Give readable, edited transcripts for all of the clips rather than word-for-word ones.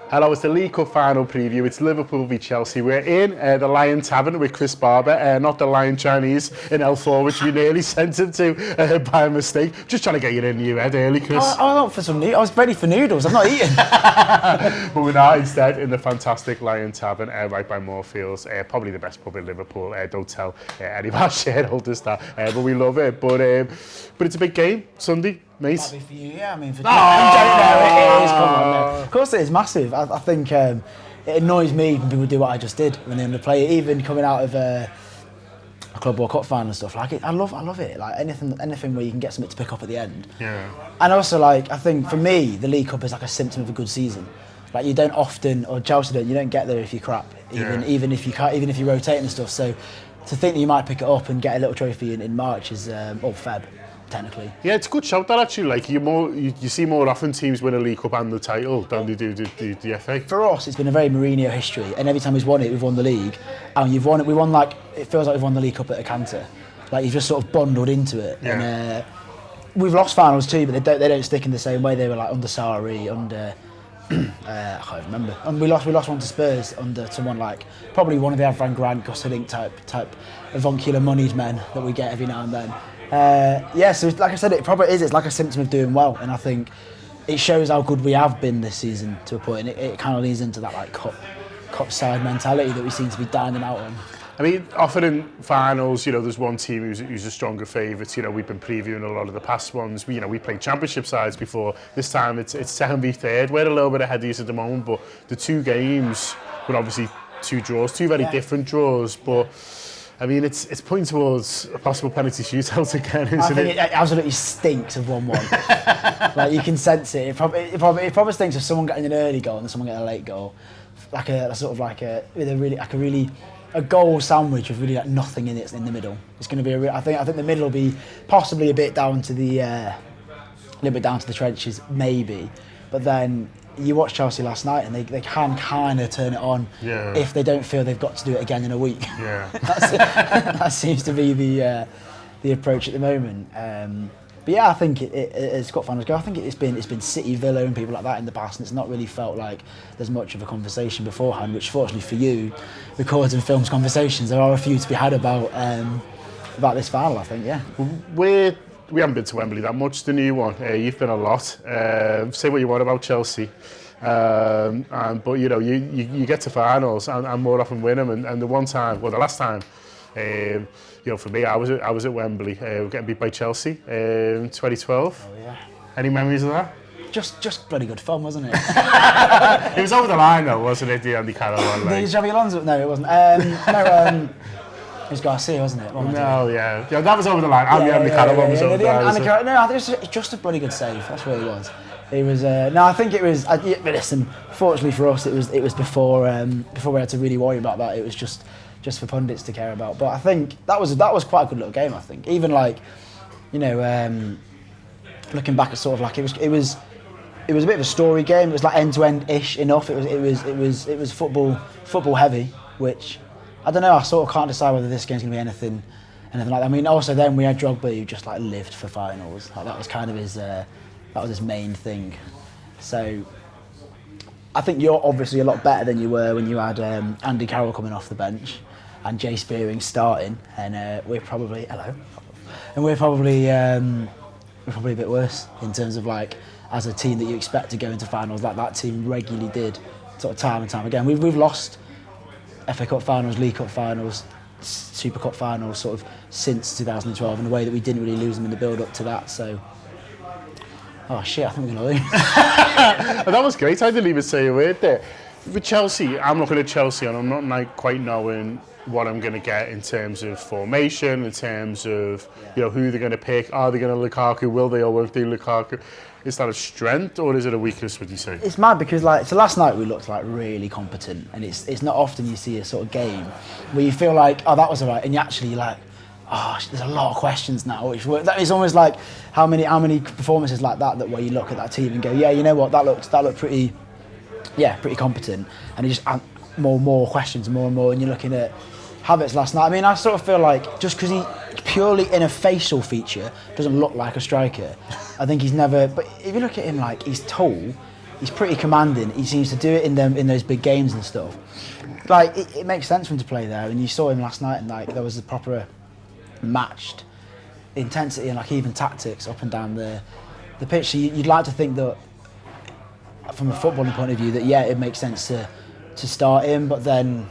Hello, it's the League Cup final preview. It's Liverpool v Chelsea. We're in the Lion Tavern with Chris Barbour, not the Lion Chinese in L4, which we nearly sent him to by mistake. Just trying to get you in your head early, Chris. I went for some I was ready for noodles. I'm not eating. But we're not, instead in the fantastic Lion Tavern right by Moorfields. Probably the best pub in Liverpool. Don't tell any of our shareholders that, but we love it. But it's a big game Sunday. Mate. Might be for you, yeah. I mean, for it is. Come on, no. Of course, it is massive. I think it annoys me when people do what I just did when they're going to play it. Even coming out of a Club World Cup final and stuff like it, I love it. Like anything where you can get something to pick up at the end. Yeah. And also, like, I think for me, the League Cup is like a symptom of a good season. Like, you don't often, or Chelsea don't, you don't get there if you're crap. Even if you can't, even if you're rotating and stuff. So to think that you might pick it up and get a little trophy in March is or Feb. Technically. Yeah, it's a good shout that actually. Like you see more often teams win a League Cup and the title than they do the FA. For us, it's been a very Mourinho history, and every time he's won it, we've won the league, and we won like it feels like we've won the League Cup at a canter. Like you've just sort of bundled into it. Yeah. And we've lost finals too, but they don't stick in the same way. They were like under Sarri, under I can't remember. And we lost one to Spurs under someone like probably one of the Avram Grant, Gus Hiddink type avuncular moneyed men that we get every now and then. So like I said, it probably is. It's like a symptom of doing well, and I think it shows how good we have been this season to a point. And it kind of leads into that like cup side mentality that we seem to be dining out on. I mean, often in finals, there's one team who's a stronger favourite. We've been previewing a lot of the past ones. We played championship sides before. This time it's second v third. We're a little bit ahead of you at the moment, but the two games were obviously two draws, two very different draws, but. I mean, it's pointing towards a possible penalty shootout again, isn't it? I think it absolutely stinks of 1-1. Like you can sense it. It probably stinks of someone getting an early goal and someone getting a late goal, like a goal sandwich with really like nothing in it in the middle. It's going to be I think the middle will be possibly a bit down to the trenches maybe, but then. You watched Chelsea last night and they can kind of turn it on if they don't feel they've got to do it again in a week. Yeah. That seems to be the approach at the moment. But yeah, I think as Cup finals go, I think it's been City, Villa and people like that in the past, and it's not really felt like there's much of a conversation beforehand, which fortunately for you, records and films conversations, there are a few to be had about this final, I think, yeah. We haven't been to Wembley that much, the new one. You've been a lot. Say what you want about Chelsea, but you get to finals and more often win them. And the last time, for me, I was at Wembley, getting beat by Chelsea in 2012. Oh yeah. Any memories of that? Just bloody good fun, wasn't it? It was over the line though, wasn't it? The Andy Carroll one. The Xavi Alonso? No, it wasn't. It was Garcia, wasn't it? Yeah, that was over the line. Andy Carroll one was over the line. No, I think it was just a bloody good save. That's what it was. It was. I think it was. Listen, fortunately for us, it was before we had to really worry about that. It was just for pundits to care about. But I think that was quite a good little game. I think even like, looking back at sort of like it was a bit of a story game. It was like end to end ish enough. It was football heavy, which. I don't know. I sort of can't decide whether this game's going to be anything like that. I mean, also then we had Drogba who just like lived for finals. Like that was kind of his main thing. So I think you're obviously a lot better than you were when you had Andy Carroll coming off the bench and Jay Spearing starting, and we're probably a bit worse in terms of like as a team that you expect to go into finals. Like that team regularly did, sort of time and time again. We've lost. FA Cup finals, League Cup finals, Super Cup finals, sort of since 2012, in a way that we didn't really lose them in the build-up to that. So, I think we're going to lose. That was great. I didn't even say a word there. With Chelsea, I'm looking at Chelsea, and I'm not quite knowing what I'm going to get in terms of formation, in terms of who they're going to pick. Are they going to Lukaku? Will they or won't they Lukaku? Is that a strength or is it a weakness, would you say? It's mad because last night we looked like really competent, and it's not often you see a sort of game where you feel like, oh, that was all right, and you actually like, oh, there's a lot of questions now. That is almost like how many performances like that where you look at that team and go, yeah, you know what, that looked pretty competent, and you just more questions, more and more, and you're looking at Havertz last night. I mean, I sort of feel like just because he purely in a facial feature doesn't look like a striker, I think he's never. But if you look at him, like he's tall, He's pretty commanding. He seems to do it in those big games and stuff. Like it makes sense for him to play there. And you saw him last night, and like there was a proper matched intensity and like even tactics up and down the pitch. So you'd like to think that, from a footballing point of view, that it makes sense to start him. But then,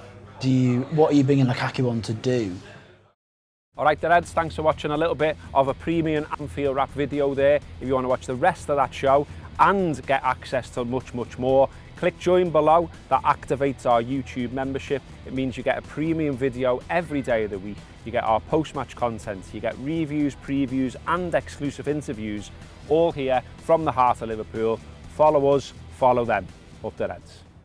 what are you bringing Lukaku on to do? All right, the Reds, thanks for watching a little bit of a premium Anfield Wrap video there. If you want to watch the rest of that show and get access to much, much more, click join below. That activates our YouTube membership. It means you get a premium video every day of the week. You get our post-match content, you get reviews, previews and exclusive interviews, all here from the heart of Liverpool. Follow us, follow them. Up the Reds.